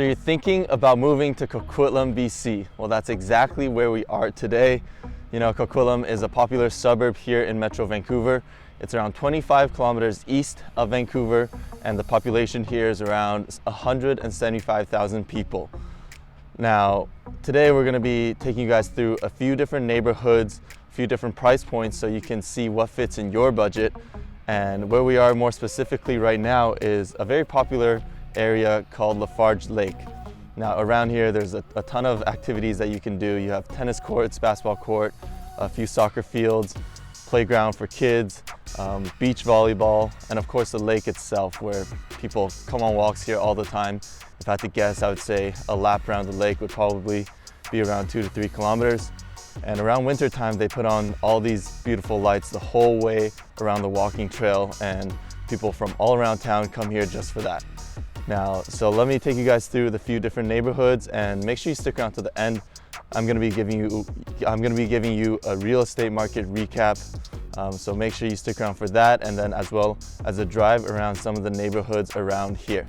So you're thinking about moving to Coquitlam BC. Well, that's exactly where we are today. You know, Coquitlam is a popular suburb here in Metro Vancouver. It's around 25 kilometers east of Vancouver, and the population here is around 175,000 people. Now, today we're going to be taking you guys through a few different neighborhoods, a few different price points so you can see what fits in your budget. And where we are more specifically right now is a very popular area called Lafarge Lake. Now around here there's a ton of activities that you can do. You have tennis courts, basketball court, a few soccer fields, playground for kids, beach volleyball, and of course the lake itself where people come on walks here all the time. If I had to guess, I would say a lap around the lake would probably be around 2 to 3 kilometers. And around winter time they put on all these beautiful lights the whole way around the walking trail, and people from all around town come here just for that. Now, so let me take you guys through the few different neighborhoods, and make sure you stick around to the end. I'm going to be giving you a real estate market recap. So make sure you stick around for that, and then as well as a drive around some of the neighborhoods around here.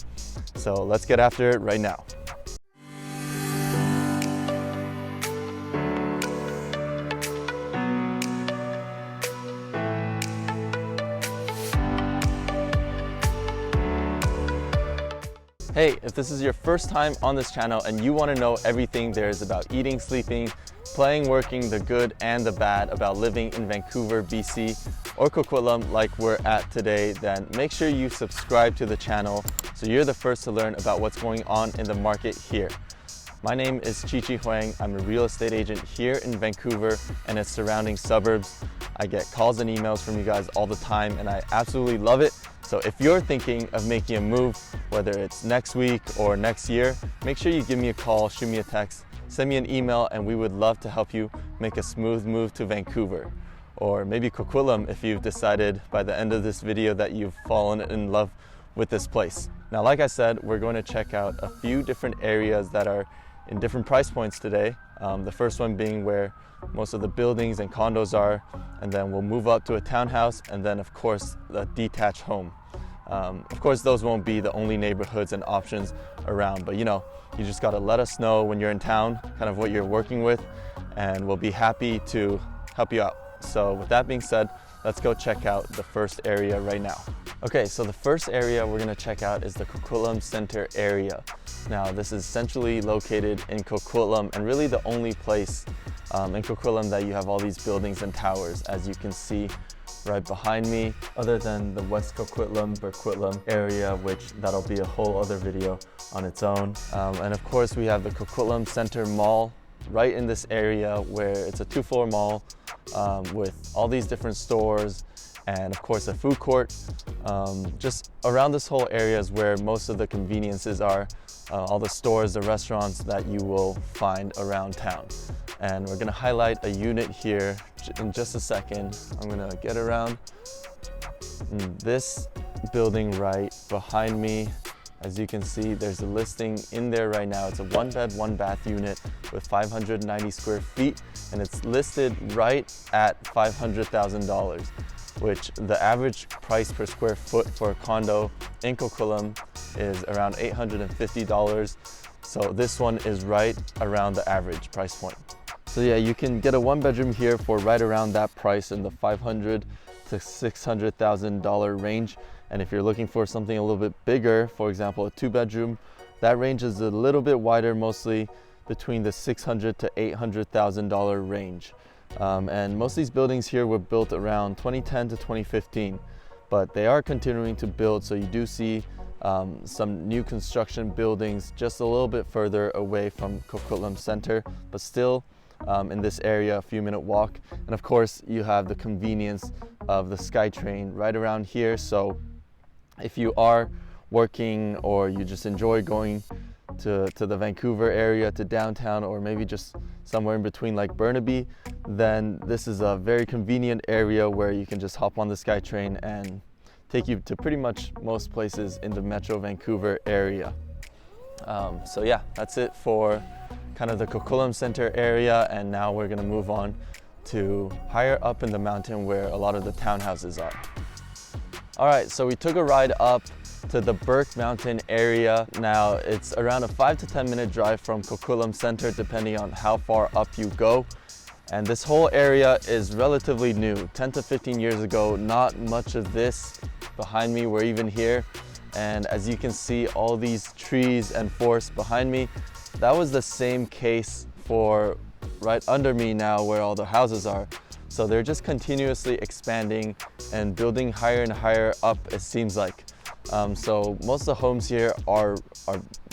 So let's get after it right now. Hey, if this is your first time on this channel and you want to know everything there is about eating, sleeping, playing, working, the good and the bad about living in Vancouver, BC, or Coquitlam like we're at today, then make sure you subscribe to the channel so you're the first to learn about what's going on in the market here. My name is Chi Huang. I'm a real estate agent here in Vancouver and its surrounding suburbs. I get calls and emails from you guys all the time and I absolutely love it. So if you're thinking of making a move, whether it's next week or next year, make sure you give me a call, shoot me a text, send me an email, and we would love to help you make a smooth move to Vancouver. Or maybe Coquitlam if you've decided by the end of this video that you've fallen in love with this place. Now, like I said, we're going to check out a few different areas that are in different price points today. The first one being where most of the buildings and condos are, and then we'll move up to a townhouse, and then of course the detached home. Of course those won't be the only neighborhoods and options around, but you know, you just got to let us know when you're in town kind of what you're working with, and we'll be happy to help you out. So with that being said, let's go check out the first area right now. Okay, so the first area we're going to check out is the Coquitlam Center area. Now this is centrally located in Coquitlam and really the only place in Coquitlam that you have all these buildings and towers, as you can see right behind me, other than the West Coquitlam area, which that'll be a whole other video on its own. And of course we have the Coquitlam Center Mall right in this area, where it's a 2-floor mall with all these different stores and of course a food court. Just around this whole area is where most of the conveniences are, all the stores, the restaurants that you will find around town. And we're gonna highlight a unit here in just a second. I'm gonna get around this building right behind me. As you can see, there's a listing in there right now. It's a 1-bed, 1-bath unit with 590 square feet, and it's listed right at $500,000, which the average price per square foot for a condo in Coquitlam is around $850. So this one is right around the average price point. So yeah, you can get a 1-bedroom here for right around that price in the $500,000 to $600,000 range. And if you're looking for something a little bit bigger, for example, a 2-bedroom, that range is a little bit wider, mostly between the $600,000 to $800,000 range. And most of these buildings here were built around 2010 to 2015, but they are continuing to build. So you do see some new construction buildings just a little bit further away from Coquitlam Center, but still in this area, a few-minute walk. And of course, you have the convenience of the SkyTrain right around here. So if you are working or you just enjoy going to the Vancouver area, to downtown, or maybe just somewhere in between like Burnaby, then this is a very convenient area where you can just hop on the SkyTrain and take you to pretty much most places in the Metro Vancouver area. So yeah, that's it for kind of the Coquitlam Center area, and now we're gonna move on to higher up in the mountain where a lot of the townhouses are. All right, so we took a ride up to the Burke Mountain area. Now, it's around a 5 to 10 minute drive from Coquitlam Center, depending on how far up you go. And this whole area is relatively new. 10 to 15 years ago, not much of this behind me were even here. And as you can see, all these trees and forests behind me, that was the same case for right under me now where all the houses are. So they're just continuously expanding and building higher and higher up, it seems like. So most of the homes here are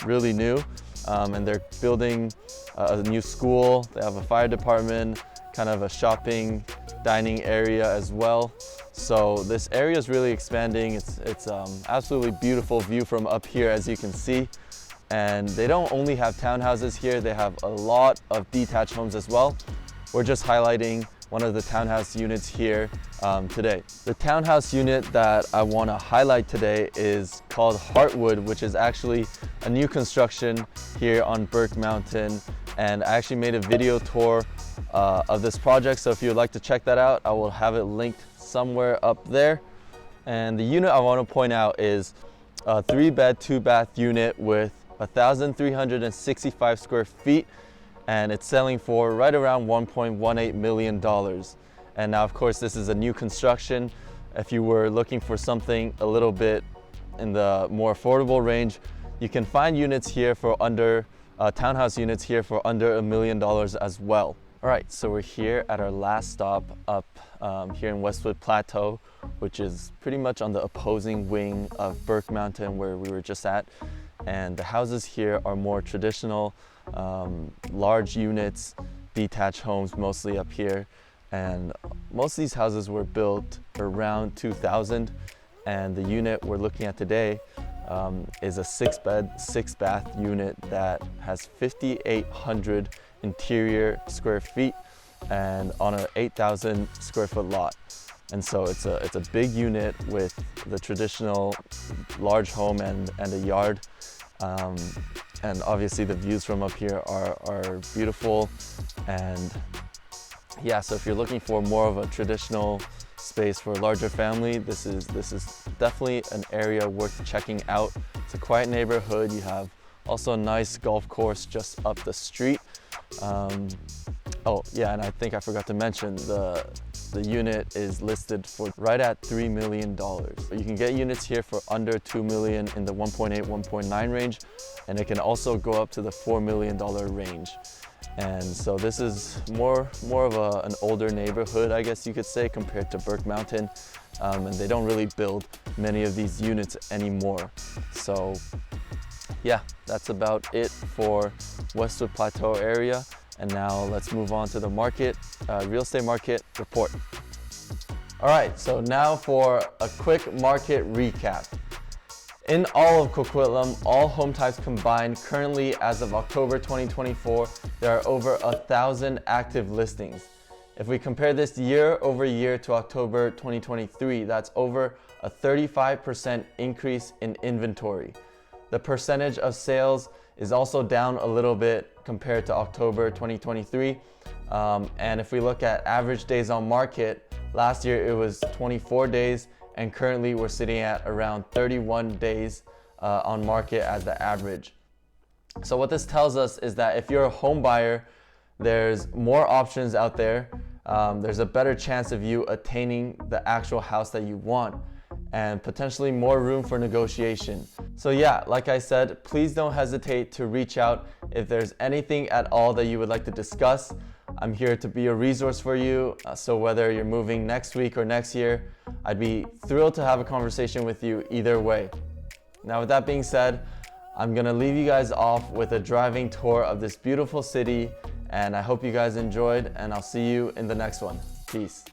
really new, and they're building a new school. They have a fire department, kind of a shopping, dining area as well. So this area is really expanding. It's absolutely beautiful view from up here, as you can see. And they don't only have townhouses here, they have a lot of detached homes as well. We're just highlighting one of the townhouse units here today. The townhouse unit that I want to highlight today is called Heartwood, which is actually a new construction here on Burke Mountain. And I actually made a video tour of this project, so if you'd like to check that out, I will have it linked somewhere up there. And the unit I want to point out is a 3-bed, 2-bath unit with 1,365 square feet, and it's selling for right around $1.18 million. And now, of course, this is a new construction. If you were looking for something a little bit in the more affordable range, you can find units here for under, townhouse units here for under $1 million as well. All right, so we're here at our last stop up here in Westwood Plateau, which is pretty much on the opposing wing of Burke Mountain where we were just at. And the houses here are more traditional, large units, detached homes mostly up here. And most of these houses were built around 2000. And the unit we're looking at today is a 6-bed, 6-bath unit that has 5,800 interior square feet and on an 8,000 square foot lot. And so it's a big unit with the traditional large home and a yard. And obviously the views from up here are beautiful. And yeah, so if you're looking for more of a traditional space for a larger family, this is definitely an area worth checking out. It's a quiet neighborhood. You have also a nice golf course just up the street. Oh yeah, and I think I forgot to mention the unit is listed for right at $3 million. You can get units here for under $2 million in the 1.8, 1.9 range, and it can also go up to the $4 million range. And so this is more of an older neighborhood, I guess you could say, compared to Burke Mountain. And they don't really build many of these units anymore. So yeah, that's about it for Westwood Plateau area. And now let's move on to the market, real estate market report. All right, so now for a quick market recap. In all of Coquitlam, all home types combined, currently as of October 2024, there are over 1,000 active listings. If we compare this year over year to October 2023, that's over a 35% increase in inventory. The percentage of sales is also down a little bit compared to October 2023. And if we look at average days on market, last year it was 24 days, and currently we're sitting at around 31 days on market as the average. So what this tells us is that if you're a home buyer, there's more options out there. There's a better chance of you attaining the actual house that you want, and potentially more room for negotiation. So yeah, like I said, please don't hesitate to reach out if there's anything at all that you would like to discuss. I'm here to be a resource for you. So whether you're moving next week or next year, I'd be thrilled to have a conversation with you either way. Now with that being said, I'm gonna leave you guys off with a driving tour of this beautiful city, and I hope you guys enjoyed, and I'll see you in the next one. Peace.